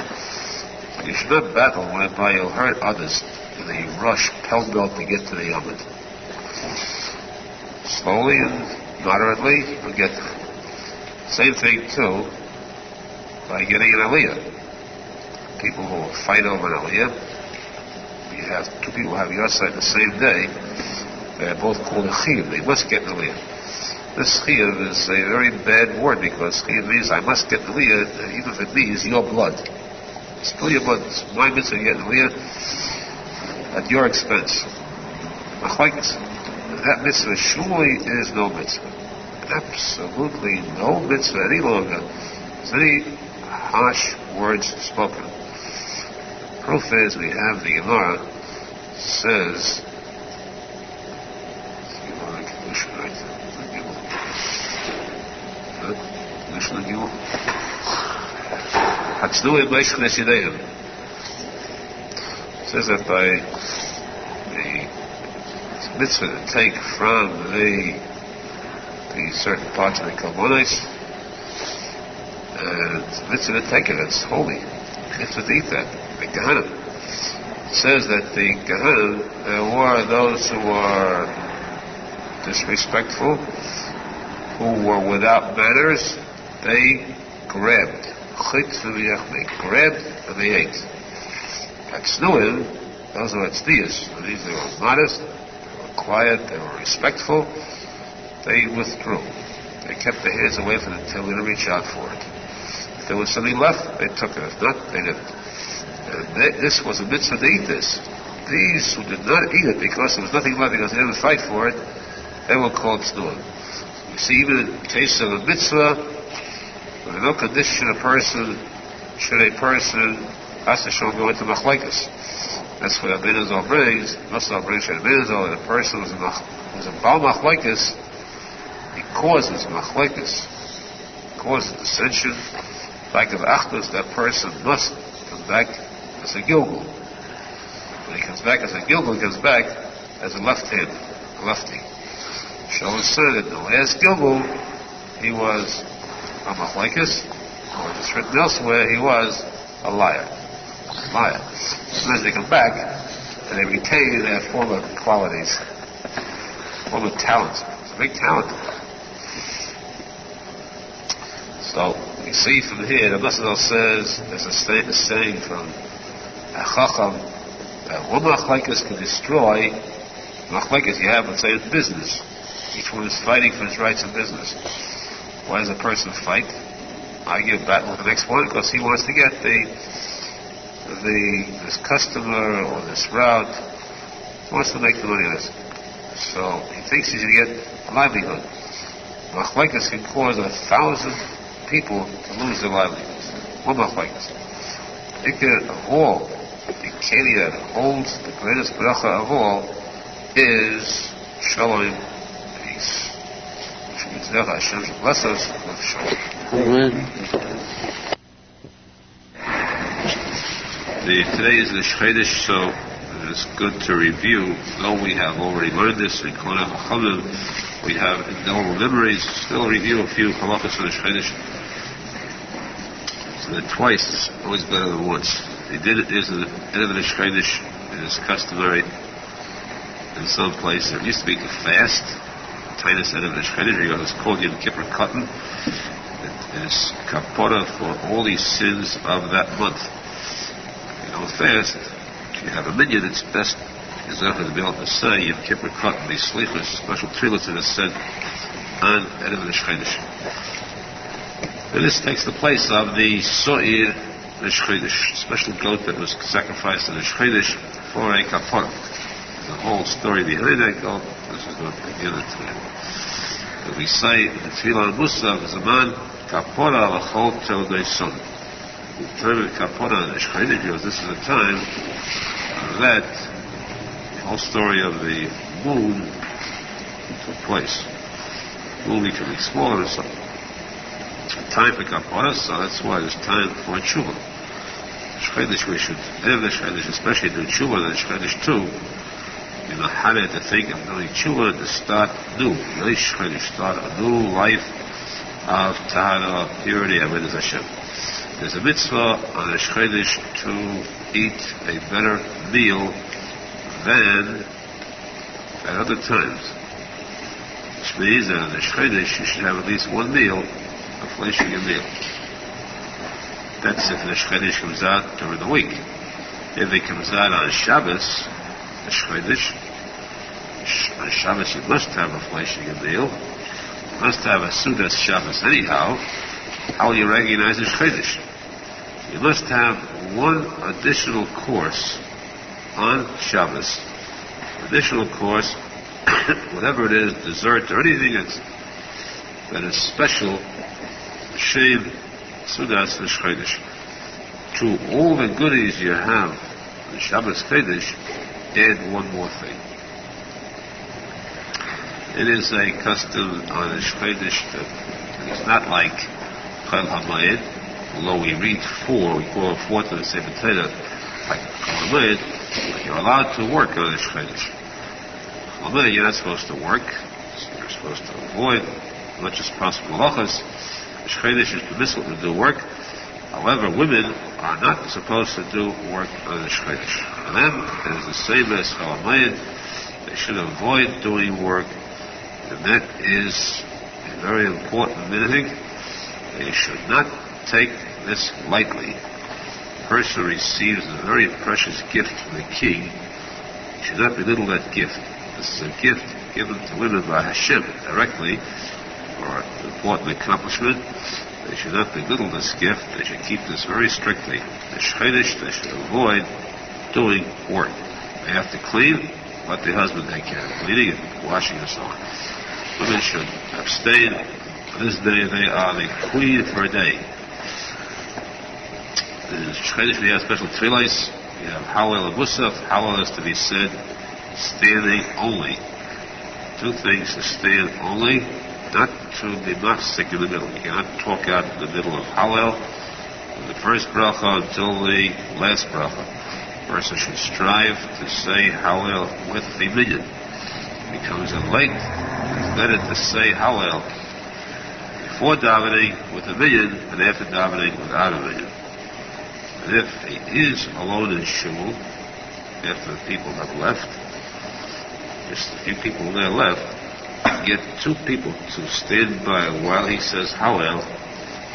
You should not battle whereby you'll hurt others in the rush, pell-mell to get to the Yom. Slowly and moderately, you'll get there. Same thing, too, by getting an aliyah. People who fight over an aliyah, you have two people who have your side the same day, they're both called a chiyuv. They must get an aliyah. This chiyuv is a very bad word, because chiyuv means I must get an aliyah, even if it means your blood. Still your blood. It's my mitzvah to get an aliyah at your expense. Machlekes. That mitzvah surely is no mitzvah. Absolutely no mitzvah any longer. There's any harsh words spoken. Proof is we have the Gemara says Mishlan Gimel. Hatznuim Meishchnes Yideim. It says that by the mitzvah to take from the certain parts of the Kalmonis, and the mitzvah to take it, it's holy. Mitzvah to eat that. The Gehanim. It says that the Gehanim, there were those who were disrespectful, who were without manners. They grabbed. They grabbed and they ate. Hatznuim, those who had tznius, they were modest, they were quiet, they were respectful, they withdrew. They kept their hands away from it until they didn't reach out for it. If there was something left, they took it. If not, they didn't. And this was a mitzvah to eat this. These who did not eat it because there was nothing left, because they didn't fight for it, they were called tznuim. You see, even in the case of a mitzvah, with no condition should a person go into machlekes. That's what Abin Azal brings. Masal brings Abin Azal, that a person who's a bal machlekes, he causes machlekes, causes dissension. Like of achdus, that person must come back as a gilgul. When he comes back as a gilgul, he comes back as a lefty. Shalom said that the last gilgul, he was a machlekes, or it's written elsewhere, he was a liar. Sometimes they come back and they retain their former qualities, former talents. It's a big talent. So we see from here, the Masal says, there's a saying from a Chacham that one machlekes can destroy machlekes you have, let's say, in business. Each one is fighting for his rights in business. Why does a person fight? Argue, battle with the next one? Because he wants to get this customer or this route. He wants to make the money on this. So he thinks he's going to get a livelihood. Machlekes can cause 1,000 people to lose their livelihoods. One machlekes. Of all, the keli that holds the greatest bracha of all is shalom, peace. Which means that Hashem should bless us with shalom. Today is the Shchedesh, so it's good to review. Though we have already learned this in Kona Chachamim, we have indelible memories. Still review a few halachas for the Shchedesh. So that twice is always better than once. They did it is the end of the Shchedesh. It is customary in some place. There used to be a fast. Tainus end of the Shchedesh. It's called Yom Kippur Cotton. It is kapara for all these sins of that month. Fast, if you have a minyan, it's best is not going to be able to say Yom Kippur Cotton, these slichas, special tefillahs that are said on Erev Shchedesh. And this takes the place of the So'ir Shchedesh, special goat that was sacrificed in the Shchedesh for a kapara. The whole story behind that goat, this is not the beginning to it. We say the Tefillah Musav Zaman kapara l'chol teldei son. The time of Kapara and the Shchedesh, because this is a time that the whole story of the moon took place. The moon becoming smaller and so on. Time for Kapara, so that's why there's time for Tshuva. Shchedesh, we should have the Shchedesh, especially do Tshuva, and the Shchedesh too. You know, how to think of doing Tshuva to start new. Really Shchedesh, start a new life of Tahara, purity, Avodas Hashem. There's a mitzvah on the Shchedesh to eat a better meal than at other times. Which means that on the Shchedesh you should have at least one meal, a fleshige meal. That's if the Shchedesh comes out during the week. If it comes out on Shabbos, the Shchedesh, on Shabbos you must have a fleshige meal. You must have a Sudas Shabbos anyhow. How will you recognize the Shchedesh? You must have one additional course on Shabbos. Additional course, whatever it is, dessert or anything that is special, Shem Sudas Shchedesh. To all the goodies you have on Shabbos Chodesh, add one more thing. It is a custom on the Shchedesh that it's not like Chel HaMayid, although we read 4, we call 4 to the Sefer Torah, like Chel HaMayid, you're allowed to work on Rosh Chodesh. Chel HaMayid, you're not supposed to work, you're supposed to avoid as much as possible halachas. Rosh Chodesh is permissible to do work. However, women are not supposed to do work on Rosh Chodesh. For them, it is the same as Chel HaMayid. They should avoid doing work, and that is a very important minhag. They should not take this lightly. A person receives a very precious gift from the king. He should not belittle that gift. This is a gift given to women by Hashem directly, or an important accomplishment. They should not belittle this gift. They should keep this very strictly. The Chodesh, they should avoid doing work. They have to clean, let the husband take care of cleaning and washing and so on. Women should abstain. On this day, they are the queen for a day. In Chodesh, we have special tefillahs. We have Hallel and Musaf. Hallel is to be said standing only. 2 things to stand only, not to be mafsik in the middle. You cannot talk out in the middle of Hallel, from the first bracha until the last bracha. A person should strive to say Hallel with the minyan. It becomes a late, it's better to say Hallel before davening with a minyan and after davening without a minyan. And if he is alone in shul, after the people have left, just a few people there left, get 2 people to stand by while he says Hallel.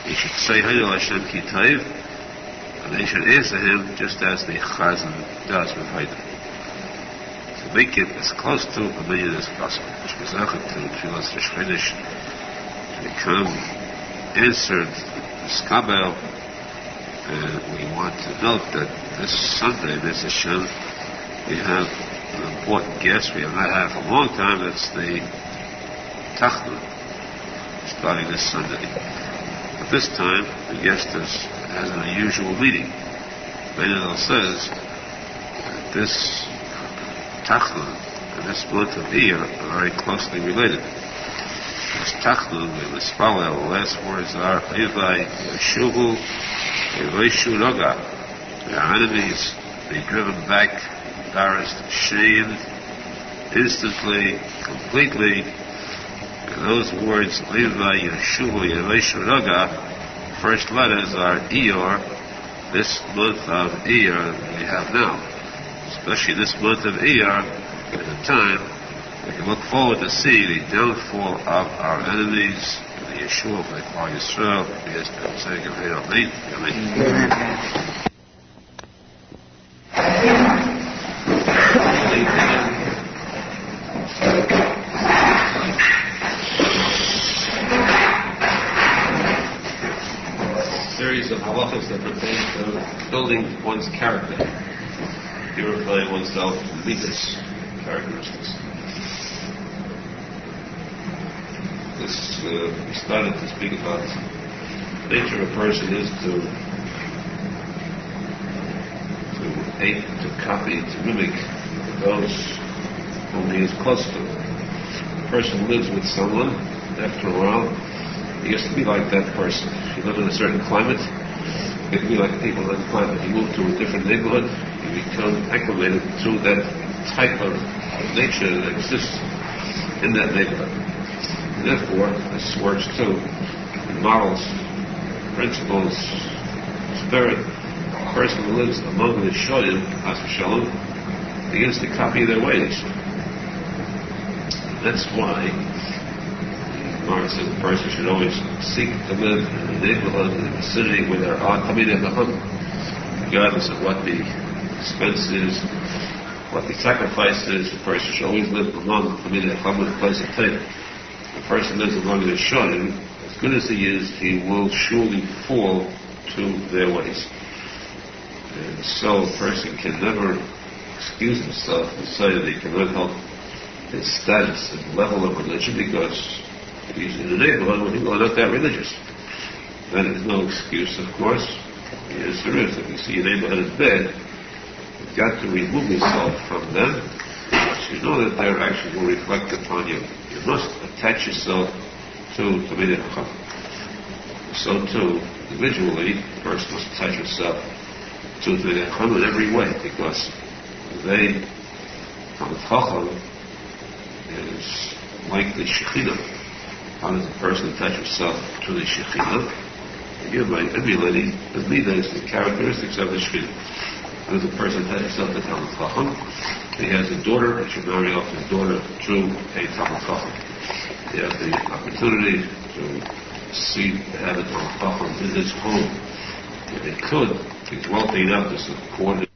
He should say Hayyul Hashem Ki Tov, and they should answer him just as the Chazan does with Hayyul. To make it as close to a minyan as possible. To Tfilas Rosh Chodesh to become answered, Skabel. We want to note that this Sunday, Mr. Hashem, we have an important guest we have not had for a long time. That's the Tachnun, starting this Sunday. But this time, the guest has an unusual meaning. Benadel says that this Tachnun and this month of Iyar are very closely related. This Tachnun, the Mispalel, the last words are Evai Yeshuhu Eveshu Noga. Their enemies be driven back, embarrassed, shamed, instantly, completely. And those words, Levi, Yeshuva, Yeveshu Noga, first letters are Iyar, this month of Iyar that we have now. Especially this month of Iyar, at the time, we can look forward to seeing the downfall of our enemies, and the Yeshua of the Klal Yisrael. Yes, I'm saying, Amen. Amen. Series of halachas that pertain to building one's character, purifying oneself from midas characteristics. We started to speak about the nature of a person is to ape, to copy, to mimic those whom he is close to. A person lives with someone, after a while, he has to be like that person. If you live in a certain climate, you have to be like the people in that climate. You move to a different neighborhood, you become acclimated to that type of nature that exists in that neighborhood. Therefore, this works too. It models, principles, spirit. A person who lives among the Shoyim, As Shalom, begins to copy their ways. That's why Gemara says a person should always seek to live in the neighborhood, in the vicinity where there are Tamidei Chacham, regardless of what the expense is, what the sacrifice is. The person should always live among Tamidei Chacham in a place of faith. The person lives among the Shonim, as good as he is, he will surely fall to their ways. And so a person can never excuse himself and say that he cannot help his status and level of religion because he's in a neighborhood where people are not that religious. That is no excuse, of course. Yes, there is. If you see your neighborhood is bad, you've got to remove yourself from them. You know that their actions will reflect upon you. You must attach yourself to Tamidei Chacham. So too, individually, the person must attach himself to the Chacham in every way, because they, Talmid Chacham, is like the Shekhinah. How does a person attach himself to the Shekhinah? By emulating the midas, the characteristics of the Shekhinah. How does a person attach himself to Talmid Chacham? He has a daughter, he should marry off his daughter through a Talmid Chacham. He has the opportunity to see, to have a Talmid Chacham in his home. If he could, he's wealthy enough to support it.